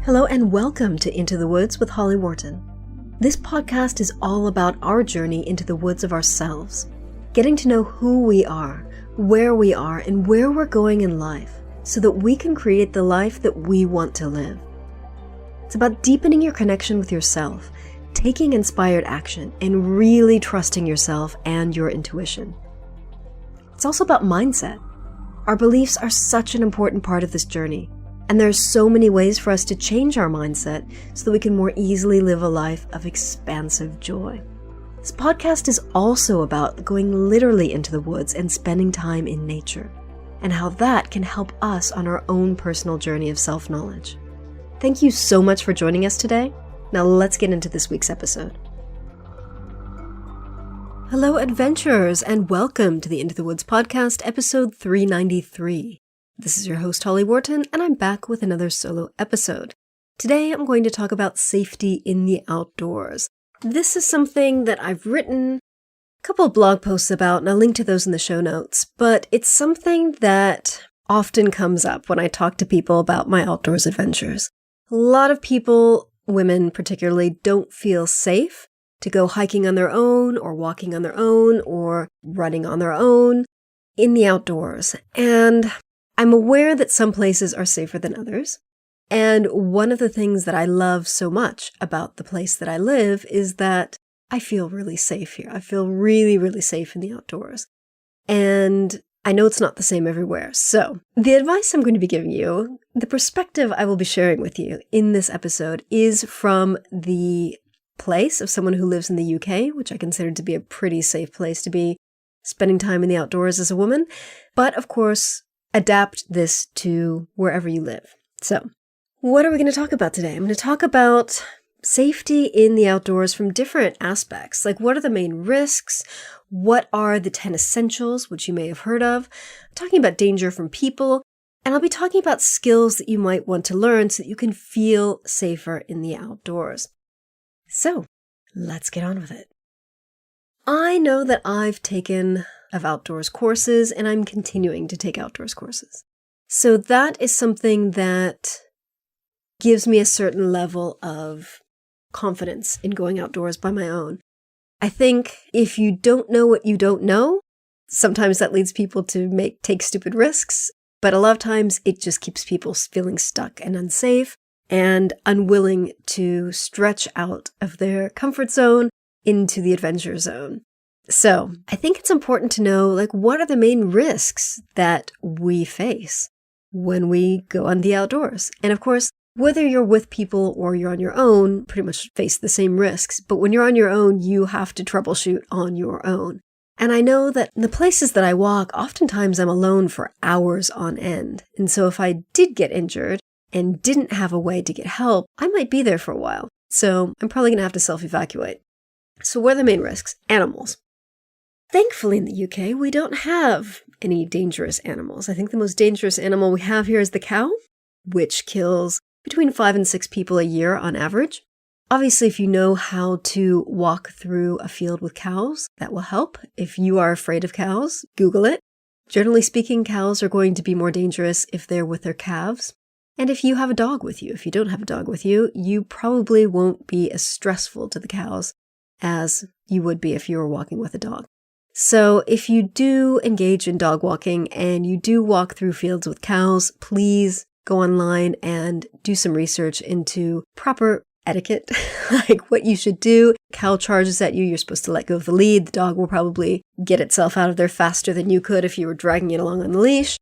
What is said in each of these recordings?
Hello and welcome to Into the Woods with Holly Worton. This podcast is all about our journey into the woods of ourselves, getting to know who we are, and where we're going in life so that we can create the life that we want to live. It's about deepening your connection with yourself, taking inspired action, and really trusting yourself and your intuition. It's also about mindset. Our beliefs are such an important part of this journey. And there are so many ways for us to change our mindset so that we can more easily live a life of expansive joy. This podcast is also about going literally into the woods and spending time in nature, and how that can help us on our own personal journey of self-knowledge. Thank you so much for joining us today. Now let's get into this week's episode. Hello, adventurers, and welcome to the Into the Woods podcast, episode 393. This is your host, Holly Worton, and I'm back with another solo episode. Today, I'm going to talk about safety in the outdoors. This is something that I've written a couple of blog posts about, and I'll link to those in the show notes, but it's something that often comes up when I talk to people about my outdoors adventures. A lot of people, women particularly, don't feel safe to go hiking on their own, or walking on their own, or running on their own in the outdoors. And I'm aware that some places are safer than others, and one of the things that I love so much about the place that I live is that I feel really safe here. I feel really, really safe in the outdoors. And I know it's not the same everywhere. So the advice I'm going to be giving you, the perspective I will be sharing with you in this episode is from the place of someone who lives in the UK, which I consider to be a pretty safe place to be spending time in the outdoors as a woman. But of course, adapt this to wherever you live. So, what are we going to talk about today? I'm going to talk about safety in the outdoors from different aspects. Like, what are the main risks? What are the 10 essentials, which you may have heard of? I'm talking about danger from people. And I'll be talking about skills that you might want to learn so that you can feel safer in the outdoors. So, let's get on with it. I know that I've taken of outdoors courses, and I'm continuing to take outdoors courses. So that is something that gives me a certain level of confidence in going outdoors by my own. I think if you don't know what you don't know, sometimes that leads people to take stupid risks, but a lot of times it just keeps people feeling stuck and unsafe and unwilling to stretch out of their comfort zone into the adventure zone. So I think it's important to know, what are the main risks that we face when we go on the outdoors? And of course, whether you're with people or you're on your own, pretty much face the same risks. But when you're on your own, you have to troubleshoot on your own. And I know that in the places that I walk, oftentimes I'm alone for hours on end. And so if I did get injured and didn't have a way to get help, I might be there for a while. So I'm probably going to have to self-evacuate. So what are the main risks? Animals. Thankfully, in the UK, we don't have any dangerous animals. I think the most dangerous animal we have here is the cow, which kills between 5 and 6 people a year on average. Obviously, if you know how to walk through a field with cows, that will help. If you are afraid of cows, Google it. Generally speaking, cows are going to be more dangerous if they're with their calves. And if you have a dog with you, if you don't have a dog with you, you probably won't be as stressful to the cows as you would be if you were walking with a dog. So if you do engage in dog walking and you do walk through fields with cows, please go online and do some research into proper etiquette, like what you should do. Cow charges at you, you're supposed to let go of the lead. The dog will probably get itself out of there faster than you could if you were dragging it along on the leash,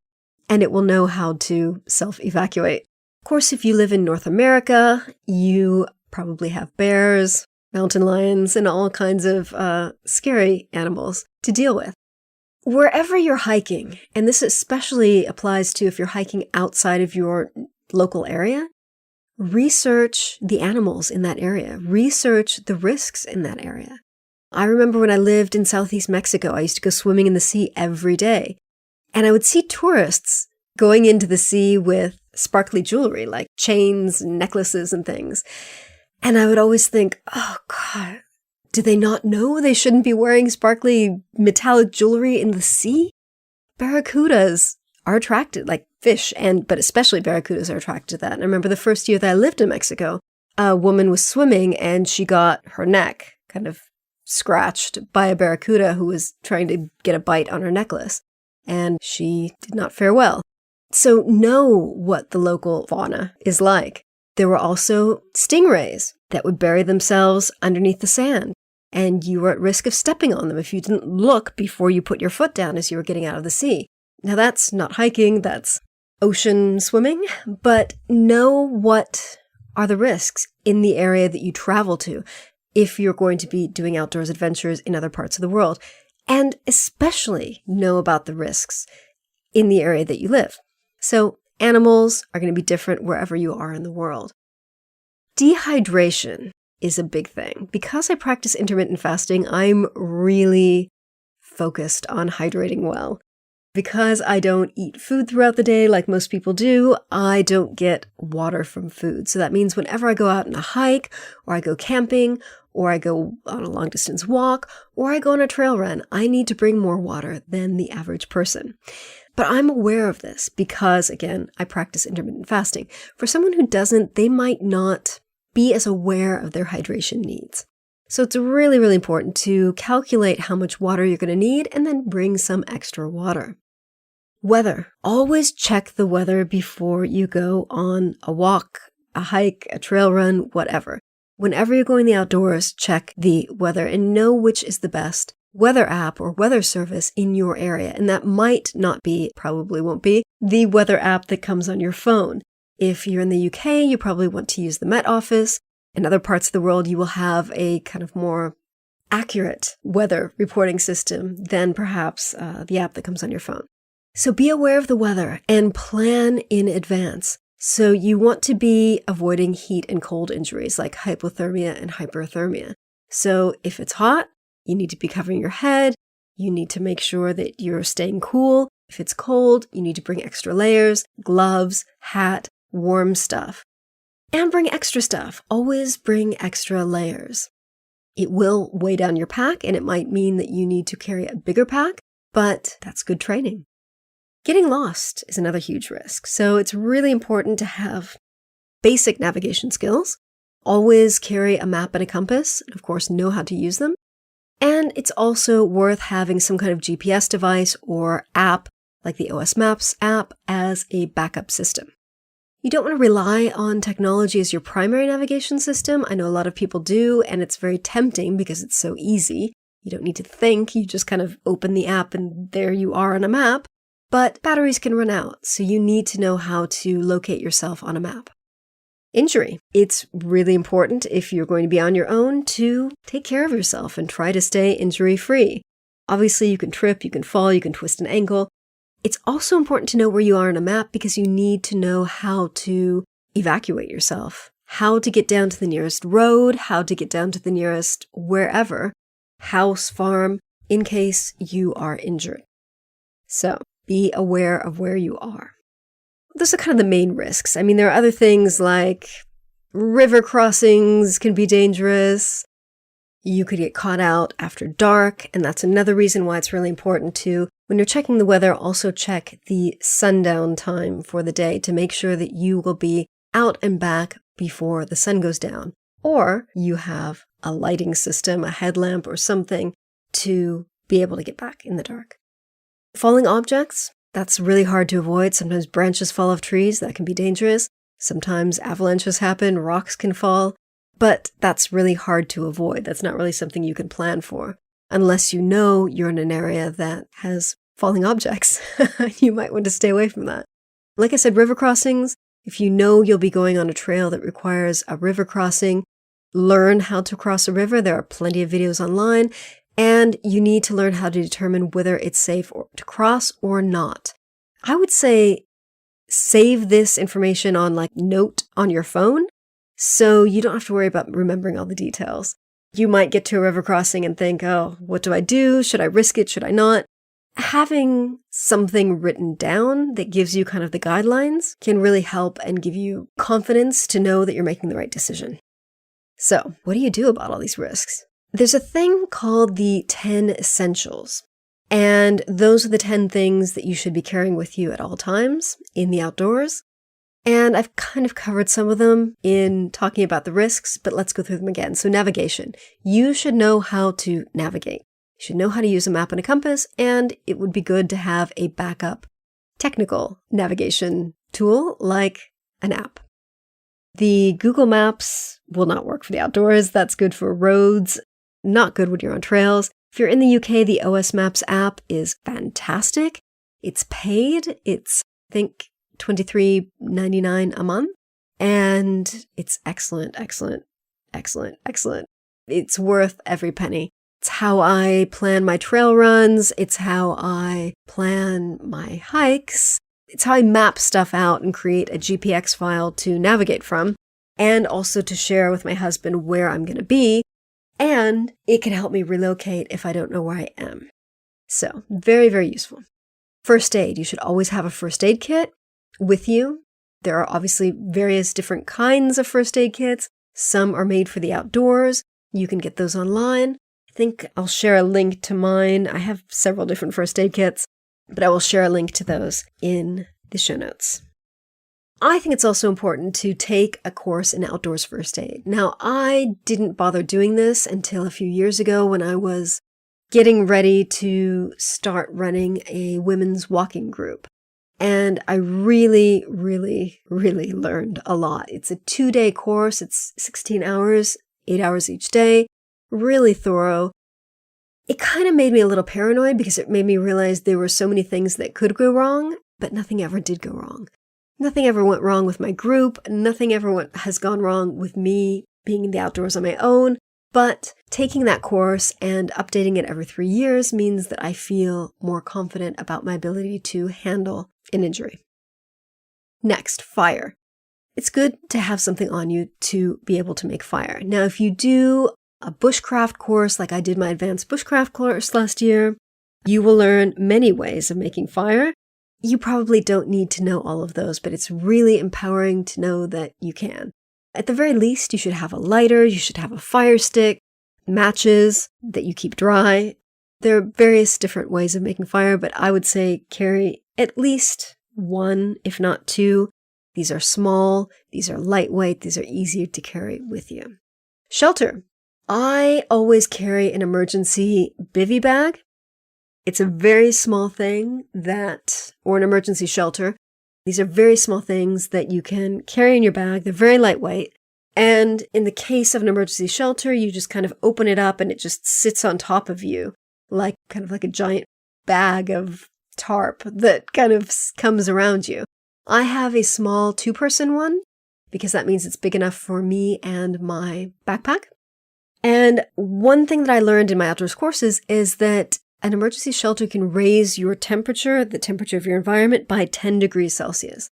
and it will know how to self-evacuate. Of course, if you live in North America, you probably have bears, mountain lions, and all kinds of scary animals to deal with. Wherever you're hiking, and this especially applies to if you're hiking outside of your local area, research the animals in that area. Research the risks in that area. I remember when I lived in Southeast Mexico, I used to go swimming in the sea every day. And I would see tourists going into the sea with sparkly jewelry, like chains, necklaces, and things. And I would always think, oh God, do they not know they shouldn't be wearing sparkly metallic jewelry in the sea? Barracudas are attracted, fish, but especially barracudas are attracted to that. And I remember the first year that I lived in Mexico, a woman was swimming and she got her neck kind of scratched by a barracuda who was trying to get a bite on her necklace. And she did not fare well. So know what the local fauna is like. There were also stingrays that would bury themselves underneath the sand, and you were at risk of stepping on them if you didn't look before you put your foot down as you were getting out of the sea. Now that's not hiking, that's ocean swimming, but know what are the risks in the area that you travel to if you're going to be doing outdoors adventures in other parts of the world, and especially know about the risks in the area that you live. So animals are going to be different wherever you are in the world. Dehydration is a big thing. Because I practice intermittent fasting, I'm really focused on hydrating well. Because I don't eat food throughout the day like most people do, I don't get water from food. So that means whenever I go out on a hike, or I go camping, or I go on a long distance walk, or I go on a trail run, I need to bring more water than the average person. But I'm aware of this because, again, I practice intermittent fasting. For someone who doesn't, they might not be as aware of their hydration needs. So it's really, really important to calculate how much water you're going to need and then bring some extra water. Weather. Always check the weather before you go on a walk, a hike, a trail run, whatever. Whenever you're going the outdoors, check the weather and know which is the best weather app or weather service in your area. And that might not be, probably won't be, the weather app that comes on your phone. If you're in the UK, you probably want to use the Met Office. In other parts of the world, you will have a kind of more accurate weather reporting system than perhaps the app that comes on your phone. So be aware of the weather and plan in advance. So you want to be avoiding heat and cold injuries like hypothermia and hyperthermia. So if it's hot, you need to be covering your head. You need to make sure that you're staying cool. If it's cold, you need to bring extra layers, gloves, hat, warm stuff. And bring extra stuff. Always bring extra layers. It will weigh down your pack, and it might mean that you need to carry a bigger pack, but that's good training. Getting lost is another huge risk. So it's really important to have basic navigation skills. Always carry a map and a compass, and of course know how to use them. And it's also worth having some kind of GPS device or app, like the OS Maps app, as a backup system. You don't want to rely on technology as your primary navigation system. I know a lot of people do, and it's very tempting because it's so easy. You don't need to think, you just kind of open the app and there you are on a map. But batteries can run out, so you need to know how to locate yourself on a map. Injury. It's really important if you're going to be on your own to take care of yourself and try to stay injury-free. Obviously, you can trip, you can fall, you can twist an ankle. It's also important to know where you are on a map because you need to know how to evacuate yourself, how to get down to the nearest road, how to get down to the nearest wherever, house, farm, in case you are injured. So, be aware of where you are. Those are kind of the main risks. I mean, there are other things like river crossings can be dangerous. You could get caught out after dark, and that's another reason why it's really important to, when you're checking the weather, also check the sundown time for the day to make sure that you will be out and back before the sun goes down. Or you have a lighting system, a headlamp or something to be able to get back in the dark. Falling objects, that's really hard to avoid. Sometimes branches fall off trees, that can be dangerous. Sometimes avalanches happen, rocks can fall, but that's really hard to avoid. That's not really something you can plan for. Unless you know you're in an area that has falling objects. You might want to stay away from that. Like I said, river crossings, if you know you'll be going on a trail that requires a river crossing, learn how to cross a river. There are plenty of videos online. And you need to learn how to determine whether it's safe to cross or not. I would say save this information on note on your phone so you don't have to worry about remembering all the details. You might get to a river crossing and think, oh, what do I do? Should I risk it? Should I not? Having something written down that gives you kind of the guidelines can really help and give you confidence to know that you're making the right decision. So, what do you do about all these risks? There's a thing called the 10 essentials. And those are the 10 things that you should be carrying with you at all times in the outdoors. And I've kind of covered some of them in talking about the risks, but let's go through them again. So navigation. You should know how to navigate. You should know how to use a map and a compass, and it would be good to have a backup technical navigation tool like an app. The Google Maps will not work for the outdoors. That's good for roads, not good when you're on trails. If you're in the UK, the OS Maps app is fantastic. It's paid. It's, I think, $23.99 a month. And it's excellent, excellent, excellent, excellent. It's worth every penny. It's how I plan my trail runs. It's how I plan my hikes. It's how I map stuff out and create a GPX file to navigate from, and also to share with my husband where I'm going to be. And it can help me relocate if I don't know where I am. So, very, very useful. First aid. You should always have a first aid kit with you. There are obviously various different kinds of first aid kits. Some are made for the outdoors. You can get those online. I think I'll share a link to mine. I have several different first aid kits, but I will share a link to those in the show notes. I think it's also important to take a course in outdoors first aid. Now, I didn't bother doing this until a few years ago when I was getting ready to start running a women's walking group. And I really, really, really learned a lot. It's a 2-day course. It's 16 hours, 8 hours each day, really thorough. It kind of made me a little paranoid because it made me realize there were so many things that could go wrong, but nothing ever did go wrong. Nothing ever went wrong with my group. Nothing ever has gone wrong with me being in the outdoors on my own. But taking that course and updating it every 3 years means that I feel more confident about my ability to handle an injury. Next, fire. It's good to have something on you to be able to make fire. Now, if you do a bushcraft course like I did my advanced bushcraft course last year, you will learn many ways of making fire. You probably don't need to know all of those, but it's really empowering to know that you can. At the very least, you should have a lighter, you should have a fire stick, matches that you keep dry. There are various different ways of making fire, but I would say carry at least one, if not two. These are small, these are lightweight, these are easier to carry with you. Shelter. I always carry an emergency bivy bag. It's a very small thing or an emergency shelter. These are very small things that you can carry in your bag. They're very lightweight. And in the case of an emergency shelter, you just kind of open it up and it just sits on top of you, like a giant bag of tarp that kind of comes around you. I have a small 2-person one because that means it's big enough for me and my backpack. And one thing that I learned in my outdoors courses is that an emergency shelter can raise your temperature, the temperature of your environment, by 10 degrees Celsius.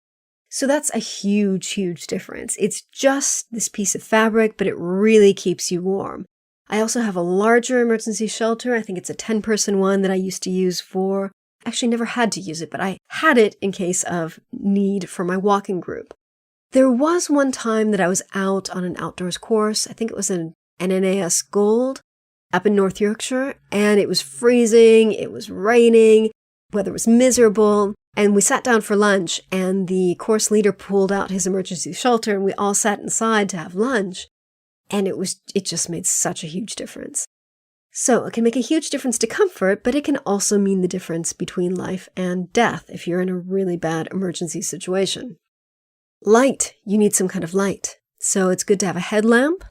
So that's a huge, huge difference. It's just this piece of fabric, but it really keeps you warm. I also have a larger emergency shelter. I think it's a 10-person one that I used to use actually never had to use it, but I had it in case of need for my walking group. There was one time that I was out on an outdoors course. I think it was an NNAS Gold up in North Yorkshire, and it was freezing, it was raining, weather was miserable, and we sat down for lunch, and the course leader pulled out his emergency shelter, and we all sat inside to have lunch, and it just made such a huge difference. So it can make a huge difference to comfort, but it can also mean the difference between life and death if you're in a really bad emergency situation. Light. You need some kind of light. So it's good to have a headlamp.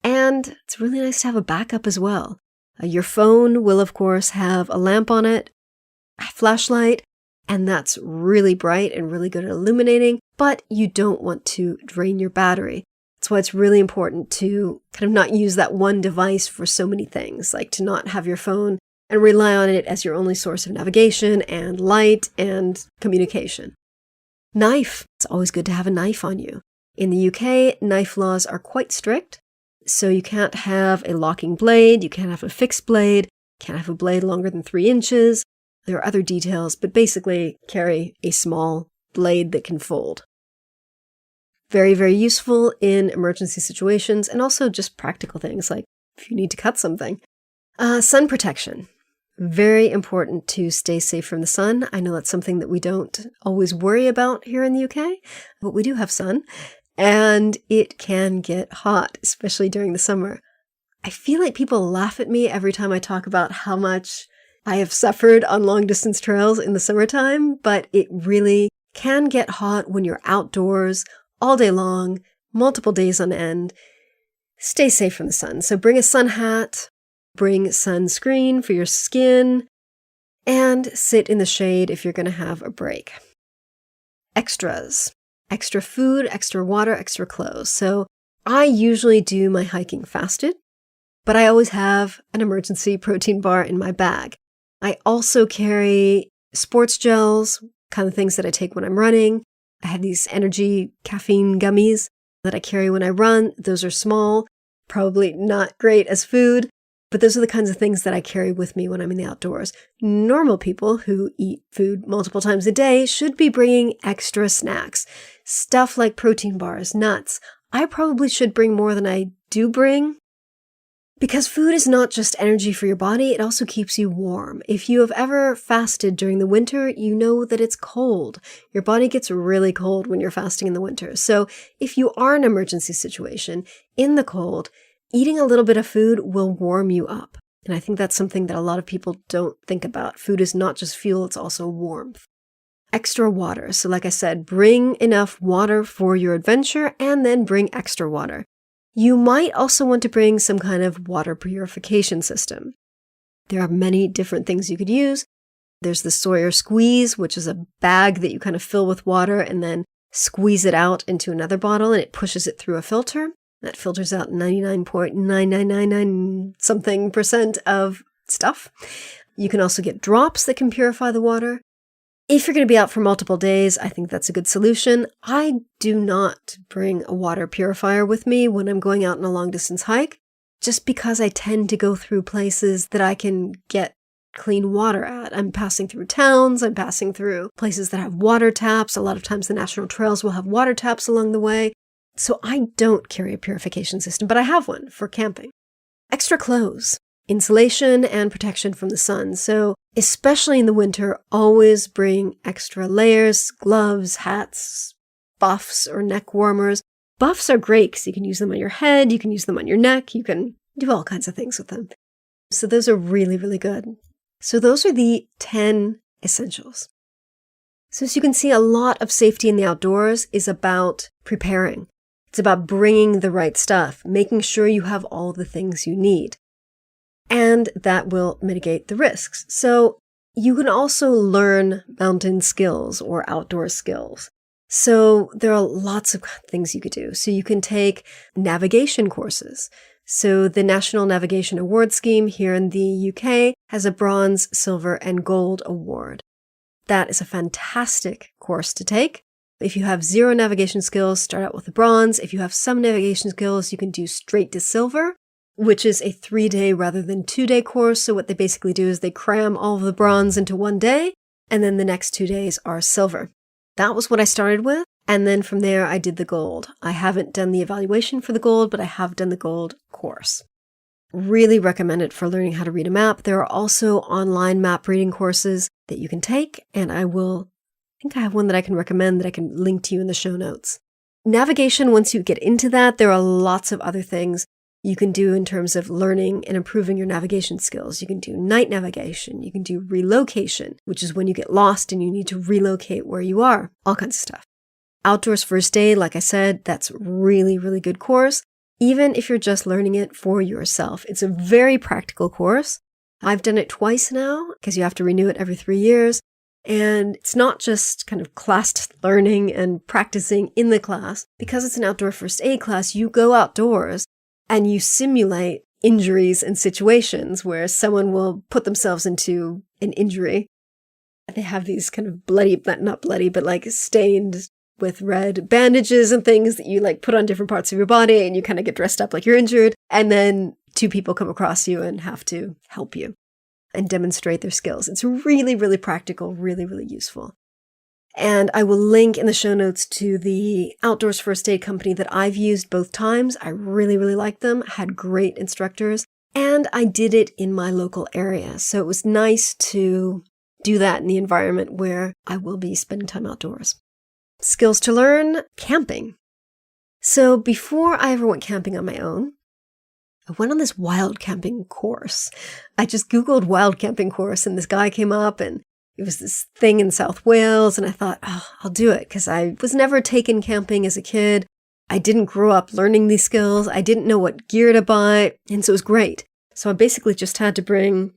And it's really nice to have a backup as well. Your phone will, of course, have a lamp on it, a flashlight, and that's really bright and really good at illuminating, but you don't want to drain your battery. That's why it's really important to kind of not use that one device for so many things, like to not have your phone and rely on it as your only source of navigation and light and communication. Knife. It's always good to have a knife on you. In the UK, knife laws are quite strict. So you can't have a locking blade, you can't have a fixed blade, can't have a blade longer than 3 inches. There are other details, but basically carry a small blade that can fold. Very, very useful in emergency situations and also just practical things like if you need to cut something. Sun protection. very important to stay safe from the sun. I know that's something that we don't always worry about here in the UK, but we do have sun, and it can get hot, especially during the summer. I feel like people laugh at me every time I talk about how much I have suffered on long distance trails in the summertime, but it really can get hot when you're outdoors all day long, multiple days on end. Stay safe from the sun. So bring a sun hat, bring sunscreen for your skin, and sit in the shade if you're going to have a break. Extras. Extra food, extra water, extra clothes. So I usually do my hiking fasted, but I always have an emergency protein bar in my bag. I also carry sports gels, kind of things that I take when I'm running. I have these energy caffeine gummies that I carry when I run. Those are small, probably not great as food, but those are the kinds of things that I carry with me when I'm in the outdoors. Normal people who eat food multiple times a day should be bringing extra snacks. Stuff like protein bars, nuts. I probably should bring more than I do bring, because food is not just energy for your body, it also keeps you warm. If you have ever fasted during the winter, you know that it's cold. Your body gets really cold when you're fasting in the winter. So if you are in an emergency situation in the cold, eating a little bit of food will warm you up. And I think that's something that a lot of people don't think about. Food is not just fuel, it's also warmth. Extra water. So like I said, bring enough water for your adventure and then bring extra water. You might also want to bring some kind of water purification system. There are many different things you could use. There's the Sawyer Squeeze, which is a bag that you kind of fill with water and then squeeze it out into another bottle, and it pushes it through a filter. That filters out 99.9999 something percent of stuff. You can also get drops that can purify the water. If you're going to be out for multiple days, I think that's a good solution. I do not bring a water purifier with me when I'm going out on a long distance hike, just because I tend to go through places that I can get clean water at. I'm passing through towns, I'm passing through places that have water taps. A lot of times the national trails will have water taps along the way. So I don't carry a purification system, but I have one for camping. Extra clothes. Insulation and protection from the sun. So especially in the winter, always bring extra layers, gloves, hats, buffs, or neck warmers. Buffs are great because you can use them on your head, you can use them on your neck, you can do all kinds of things with them. So those are really, really good. So those are the 10 essentials. So as you can see, a lot of safety in the outdoors is about preparing. It's about bringing the right stuff, making sure you have all the things you need. And that will mitigate the risks. So you can also learn mountain skills or outdoor skills. So there are lots of things you could do. So you can take navigation courses. So the National Navigation Award Scheme here in the UK has a bronze, silver, and gold award. That is a fantastic course to take. If you have 0 navigation skills, start out with the bronze. If you have some navigation skills, you can do straight to silver, which is a 3-day rather than 2-day course. So what they basically do is they cram all of the bronze into one day, and then the next 2 days are silver. That was what I started with. And then from there, I did the gold. I haven't done the evaluation for the gold, but I have done the gold course. Really recommend it for learning how to read a map. There are also online map reading courses that you can take, and I think I have one that I can recommend that I can link to you in the show notes. Navigation, once you get into that, there are lots of other things you can do in terms of learning and improving your navigation skills. You can do night navigation. You can do relocation, which is when you get lost and you need to relocate where you are. All kinds of stuff. Outdoors first aid, like I said, that's really, really good course. Even if you're just learning it for yourself. It's a very practical course. I've done it twice now because you have to renew it every 3 years. And it's not just kind of class learning and practicing in the class. Because it's an outdoor first aid class, you go outdoors and you simulate injuries and situations where someone will put themselves into an injury. They have these kind of bloody, not bloody, but like stained with red bandages and things that you like put on different parts of your body, and you kind of get dressed up like you're injured. And then 2 people come across you and have to help you and demonstrate their skills. It's really, really practical, really, really useful. And I will link in the show notes to the outdoors first aid company that I've used both times. I really, really like them. Had great instructors. And I did it in my local area. So it was nice to do that in the environment where I will be spending time outdoors. Skills to learn, camping. So before I ever went camping on my own, I went on this wild camping course. I just Googled wild camping course and this guy came up and it was this thing in South Wales. And I thought, oh, I'll do it because I was never taken camping as a kid. I didn't grow up learning these skills. I didn't know what gear to buy. And so it was great. So I basically just had to bring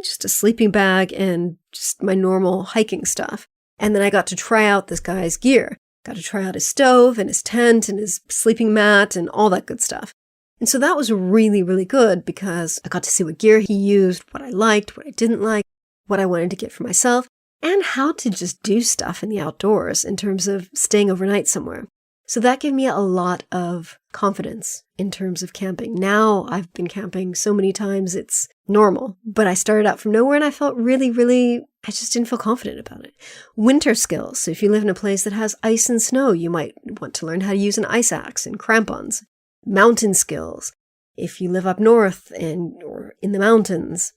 just a sleeping bag and just my normal hiking stuff. And then I got to try out this guy's gear. Got to try out his stove and his tent and his sleeping mat and all that good stuff. And so that was really, really good because I got to see what gear he used, what I liked, what I didn't like, what I wanted to get for myself, and how to just do stuff in the outdoors in terms of staying overnight somewhere. So that gave me a lot of confidence in terms of camping. Now I've been camping so many times, it's normal. But I started out from nowhere and I felt I just didn't feel confident about it. Winter skills. So if you live in a place that has ice and snow, you might want to learn how to use an ice axe and crampons. Mountain skills. If you live up north or in the mountains,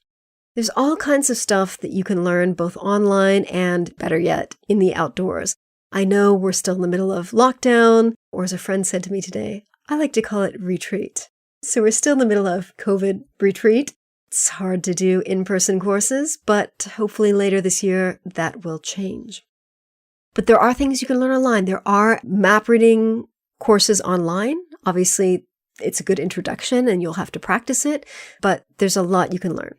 there's all kinds of stuff that you can learn both online and, better yet, in the outdoors. I know we're still in the middle of lockdown, or as a friend said to me today, I like to call it retreat. So we're still in the middle of COVID retreat. It's hard to do in-person courses, but hopefully later this year that will change. But there are things you can learn online. There are map reading courses online. Obviously, it's a good introduction and you'll have to practice it, but there's a lot you can learn.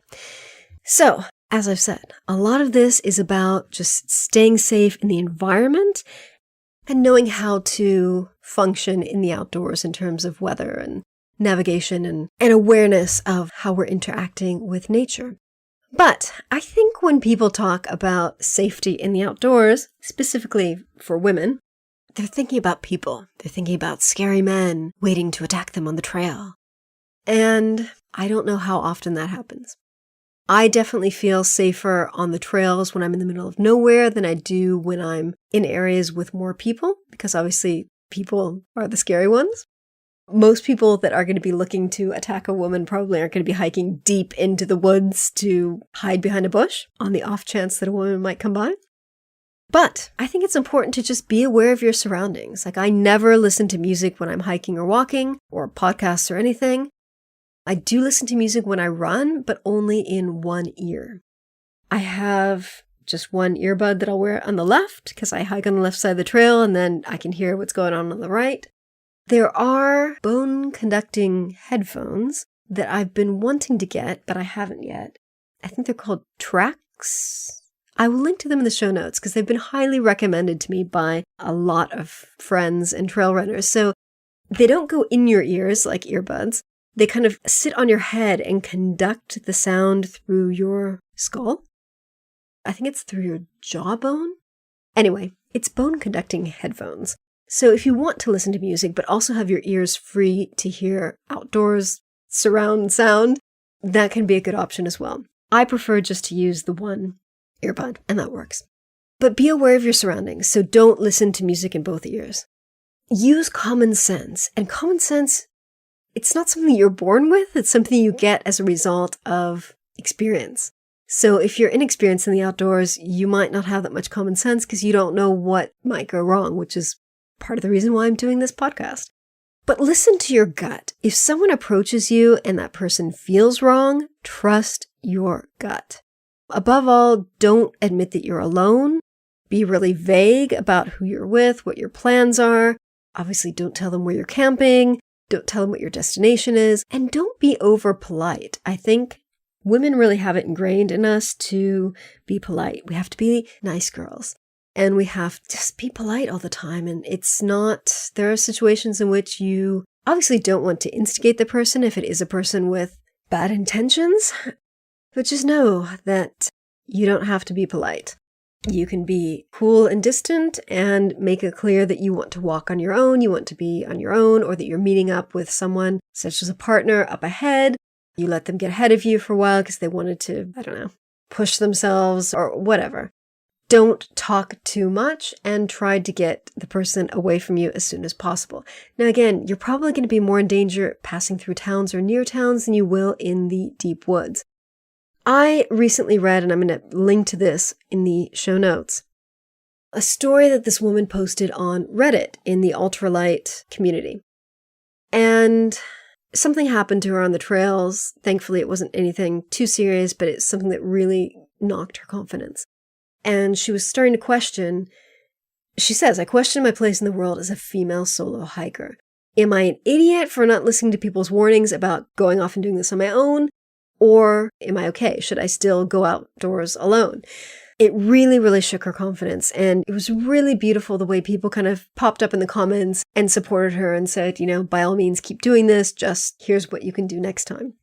So, as I've said, a lot of this is about just staying safe in the environment and knowing how to function in the outdoors in terms of weather and navigation and awareness of how we're interacting with nature. But I think when people talk about safety in the outdoors, specifically for women, they're thinking about people. They're thinking about scary men waiting to attack them on the trail. And I don't know how often that happens. I definitely feel safer on the trails when I'm in the middle of nowhere than I do when I'm in areas with more people, because obviously people are the scary ones. Most people that are going to be looking to attack a woman probably aren't going to be hiking deep into the woods to hide behind a bush on the off chance that a woman might come by. But I think it's important to just be aware of your surroundings. Like, I never listen to music when I'm hiking or walking or podcasts or anything. I do listen to music when I run, but only in one ear. I have just one earbud that I'll wear on the left because I hike on the left side of the trail and then I can hear what's going on the right. There are bone conducting headphones that I've been wanting to get, but I haven't yet. I think they're called Trax. I will link to them in the show notes because they've been highly recommended to me by a lot of friends and trail runners. So they don't go in your ears like earbuds. They kind of sit on your head and conduct the sound through your skull. I think it's through your jawbone. Anyway, it's bone conducting headphones. So if you want to listen to music but also have your ears free to hear outdoors surround sound, that can be a good option as well. I prefer just to use the one earbud, and that works. But be aware of your surroundings, so don't listen to music in both ears. Use common sense, and common sense, it's not something you're born with, it's something you get as a result of experience. So if you're inexperienced in the outdoors, you might not have that much common sense because you don't know what might go wrong, which is part of the reason why I'm doing this podcast. But listen to your gut. If someone approaches you and that person feels wrong, trust your gut. Above all, don't admit that you're alone. Be really vague about who you're with, what your plans are. Obviously, don't tell them where you're camping. Don't tell them what your destination is. And don't be over polite. I think women really have it ingrained in us to be polite. We have to be nice girls. And we have to just be polite all the time. And it's not, there are situations in which you obviously don't want to instigate the person if it is a person with bad intentions. But just know that you don't have to be polite. You can be cool and distant and make it clear that you want to walk on your own, you want to be on your own, or that you're meeting up with someone, such as a partner, up ahead. You let them get ahead of you for a while because they wanted to, push themselves or whatever. don't talk too much and try to get the person away from you as soon as possible. Now, again, you're probably going to be more in danger passing through towns or near towns than you will in the deep woods. I recently read, and I'm going to link to this in the show notes, a story that this woman posted on Reddit in the ultralight community. And something happened to her on the trails. Thankfully, it wasn't anything too serious, but it's something that really knocked her confidence. And she was starting to question, she says, I question my place in the world as a female solo hiker. Am I an idiot for not listening to people's warnings about going off and doing this on my own? Or am I okay? Should I still go outdoors alone? It really, really shook her confidence. And it was really beautiful the way people kind of popped up in the comments and supported her and said, by all means, keep doing this. Just here's what you can do next time.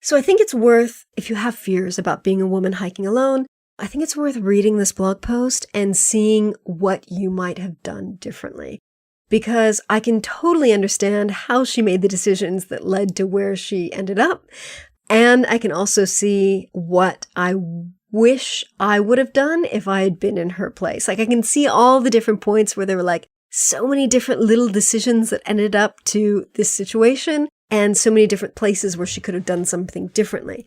So I think it's worth, if you have fears about being a woman hiking alone, I think it's worth reading this blog post and seeing what you might have done differently. Because I can totally understand how she made the decisions that led to where she ended up. And I can also see what I wish I would have done if I had been in her place. Like, I can see all the different points where there were like so many different little decisions that ended up to this situation and so many different places where she could have done something differently.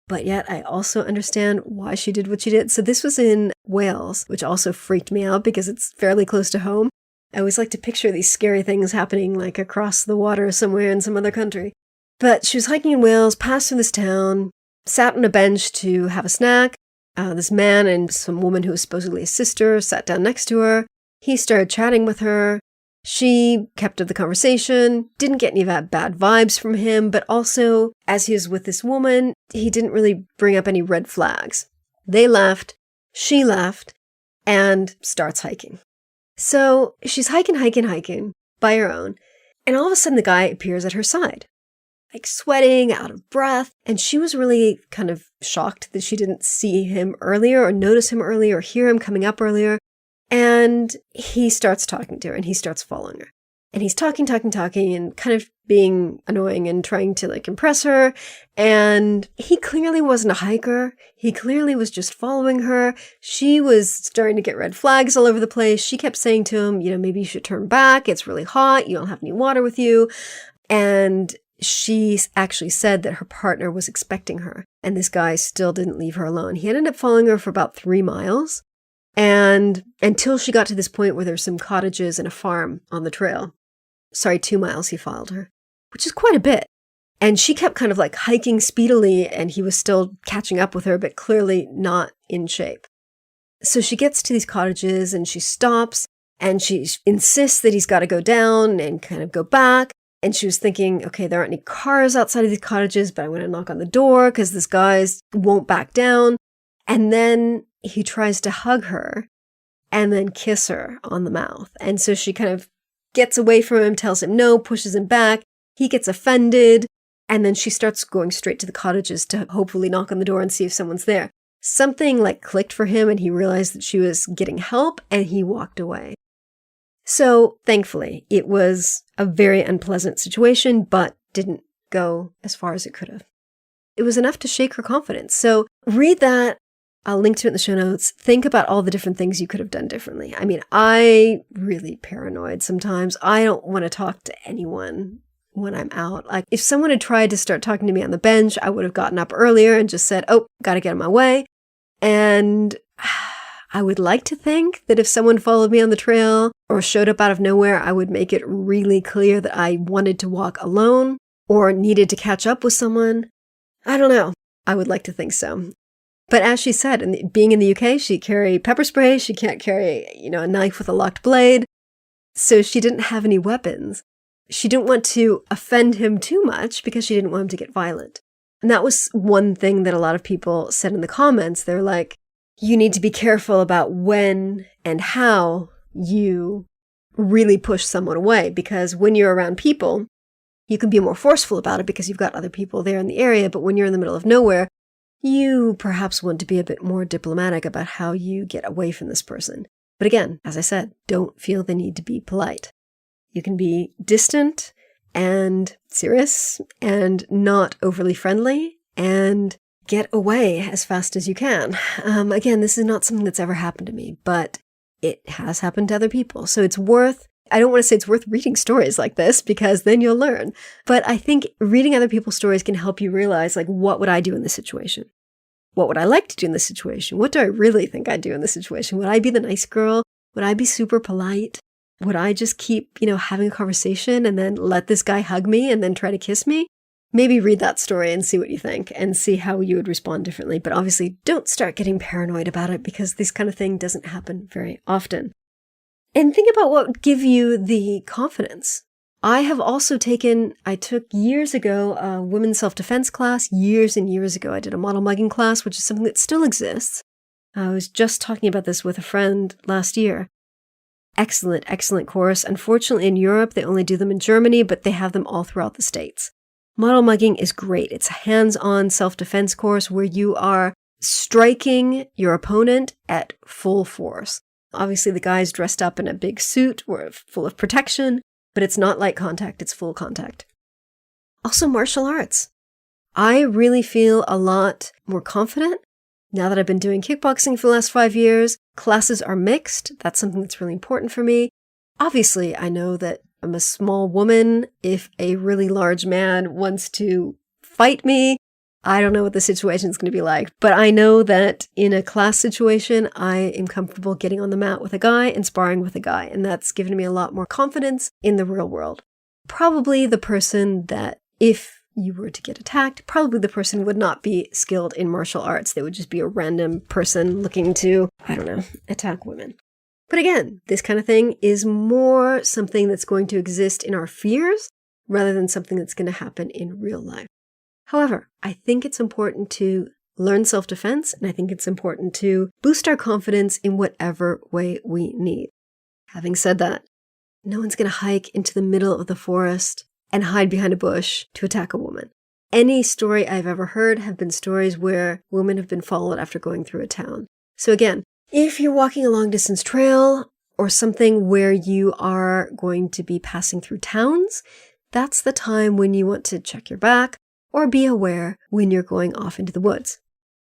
But yet I also understand why she did what she did. So this was in Wales, which also freaked me out because it's fairly close to home. I always like to picture these scary things happening like across the water somewhere in some other country. But she was hiking in Wales, passed through this town, sat on a bench to have a snack. This man and some woman who was supposedly his sister sat down next to her. He started chatting with her. She kept up the conversation, didn't get any bad vibes from him, but also, as he was with this woman, he didn't really bring up any red flags. They left, she left, and starts hiking. So she's hiking by her own, and all of a sudden the guy appears at her side, like sweating, out of breath, and she was really kind of shocked that she didn't see him earlier or notice him earlier or hear him coming up earlier. And he starts talking to her and he starts following her. And he's talking and kind of being annoying and trying to like impress her. And he clearly wasn't a hiker. He clearly was just following her. She was starting to get red flags all over the place. She kept saying to him, maybe you should turn back. It's really hot. You don't have any water with you. And she actually said that her partner was expecting her. And this guy still didn't leave her alone. He ended up following her for about 3 miles. And until she got to this point where there's some cottages and a farm on the trail. 2 miles he followed her, which is quite a bit. And she kept kind of like hiking speedily and he was still catching up with her, but clearly not in shape. So she gets to these cottages and she stops and she insists that he's got to go down and kind of go back. And she was thinking, okay, there aren't any cars outside of these cottages, but I'm going to knock on the door because this guy won't back down. And then he tries to hug her and then kiss her on the mouth. And so she kind of gets away from him, tells him no, pushes him back. He gets offended. And then she starts going straight to the cottages to hopefully knock on the door and see if someone's there. Something like clicked for him and he realized that she was getting help and he walked away. So thankfully, it was a very unpleasant situation, but didn't go as far as it could have. It was enough to shake her confidence. So read that. I'll link to it in the show notes. Think about all the different things you could have done differently. I mean, I really paranoid sometimes. I don't want to talk to anyone when I'm out. Like if someone had tried to start talking to me on the bench, I would have gotten up earlier and just said, oh, got to get in my way. And I would like to think that if someone followed me on the trail or showed up out of nowhere, I would make it really clear that I wanted to walk alone or needed to catch up with someone. I don't know. I would like to think so. But as she said, being in the UK, she'd carry pepper spray. She can't carry, a knife with a locked blade. So she didn't have any weapons. She didn't want to offend him too much because she didn't want him to get violent. And that was one thing that a lot of people said in the comments. They're like, you need to be careful about when and how you really push someone away, because when you're around people, you can be more forceful about it because you've got other people there in the area. But when you're in the middle of nowhere, you perhaps want to be a bit more diplomatic about how you get away from this person. But again, as I said, don't feel the need to be polite. You can be distant and serious and not overly friendly and get away as fast as you can. Again, this is not something that's ever happened to me, but it has happened to other people. So I don't want to say it's worth reading stories like this because then you'll learn. But I think reading other people's stories can help you realize, like, what would I do in this situation? What would I like to do in this situation? What do I really think I'd do in this situation? Would I be the nice girl? Would I be super polite? Would I just keep, having a conversation and then let this guy hug me and then try to kiss me? Maybe read that story and see what you think and see how you would respond differently. But obviously don't start getting paranoid about it because this kind of thing doesn't happen very often. And think about what would give you the confidence. I took years ago a women's self-defense class, years and years ago. I did a model mugging class, which is something that still exists. I was just talking about this with a friend last year. Excellent, excellent course. Unfortunately, in Europe, they only do them in Germany, but they have them all throughout the States. Model mugging is great. It's a hands-on self-defense course where you are striking your opponent at full force. Obviously, the guy's dressed up in a big suit or full of protection, but it's not light contact, it's full contact. Also, martial arts. I really feel a lot more confident now that I've been doing kickboxing for the last 5 years. Classes are mixed. That's something that's really important for me. Obviously, I know that I'm a small woman. If a really large man wants to fight me, I don't know what the situation is going to be like, but I know that in a class situation, I am comfortable getting on the mat with a guy and sparring with a guy, and that's given me a lot more confidence in the real world. Probably the person that, if you were to get attacked, probably the person would not be skilled in martial arts. They would just be a random person looking to, attack women. But again, this kind of thing is more something that's going to exist in our fears rather than something that's going to happen in real life. However, I think it's important to learn self-defense, and I think it's important to boost our confidence in whatever way we need. Having said that, no one's going to hike into the middle of the forest and hide behind a bush to attack a woman. Any story I've ever heard have been stories where women have been followed after going through a town. So again, if you're walking a long-distance trail or something where you are going to be passing through towns, that's the time when you want to check your back, or be aware when you're going off into the woods.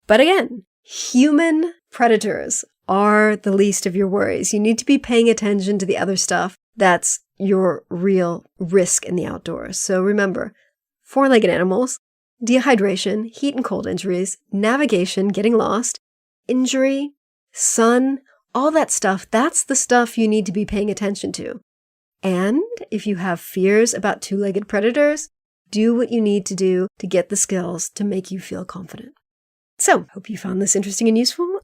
But again, human predators are the least of your worries. You need to be paying attention to the other stuff that's your real risk in the outdoors. So remember, four-legged animals, dehydration, heat and cold injuries, navigation, getting lost, injury, sun, all that stuff, that's the stuff you need to be paying attention to. And if you have fears about two-legged predators, do what you need to do to get the skills to make you feel confident. So, hope you found this interesting and useful.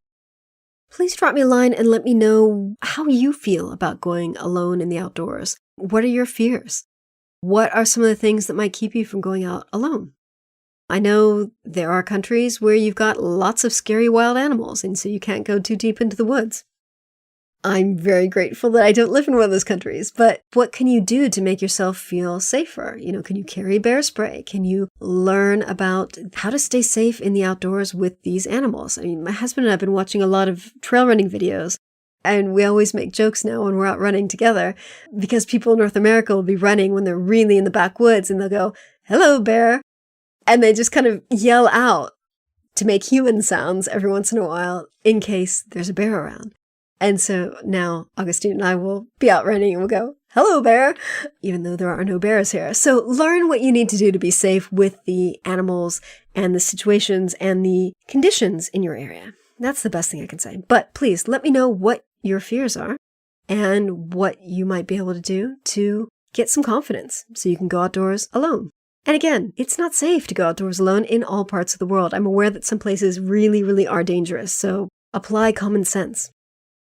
Please drop me a line and let me know how you feel about going alone in the outdoors. What are your fears? What are some of the things that might keep you from going out alone? I know there are countries where you've got lots of scary wild animals, and so you can't go too deep into the woods. I'm very grateful that I don't live in one of those countries, but what can you do to make yourself feel safer? Can you carry bear spray? Can you learn about how to stay safe in the outdoors with these animals? I mean, my husband and I have been watching a lot of trail running videos, and we always make jokes now when we're out running together because people in North America will be running when they're really in the backwoods and they'll go, "Hello, bear." And they just kind of yell out to make human sounds every once in a while in case there's a bear around. And so now Augustine and I will be out running and we'll go, "Hello, bear," even though there are no bears here. So learn what you need to do to be safe with the animals and the situations and the conditions in your area. That's the best thing I can say. But please let me know what your fears are and what you might be able to do to get some confidence so you can go outdoors alone. And again, it's not safe to go outdoors alone in all parts of the world. I'm aware that some places really, really are dangerous. So apply common sense.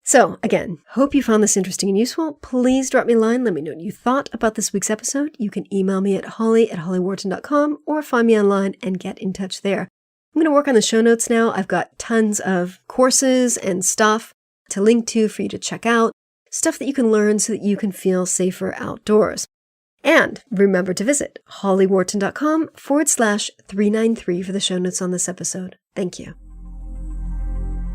So again, hope you found this interesting and useful. Please drop me a line. Let me know what you thought about this week's episode. You can email me at holly@hollyworton.com or find me online and get in touch there. I'm going to work on the show notes now. I've got tons of courses and stuff to link to for you to check out, stuff that you can learn so that you can feel safer outdoors. And remember to visit hollyworton.com/393 for the show notes on this episode. Thank you.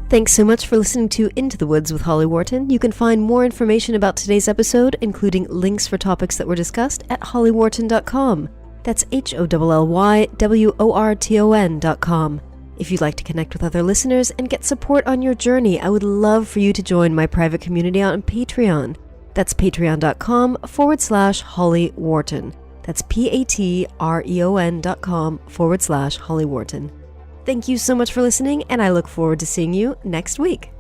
Thanks so much for listening to Into the Woods with Holly Worton. You can find more information about today's episode, including links for topics that were discussed, at hollyworton.com. That's HOLLYWORTON.com. If you'd like to connect with other listeners and get support on your journey, I would love for you to join my private community on Patreon. That's patreon.com/Holly Worton. That's patreon.com/Holly Worton. Thank you so much for listening, and I look forward to seeing you next week.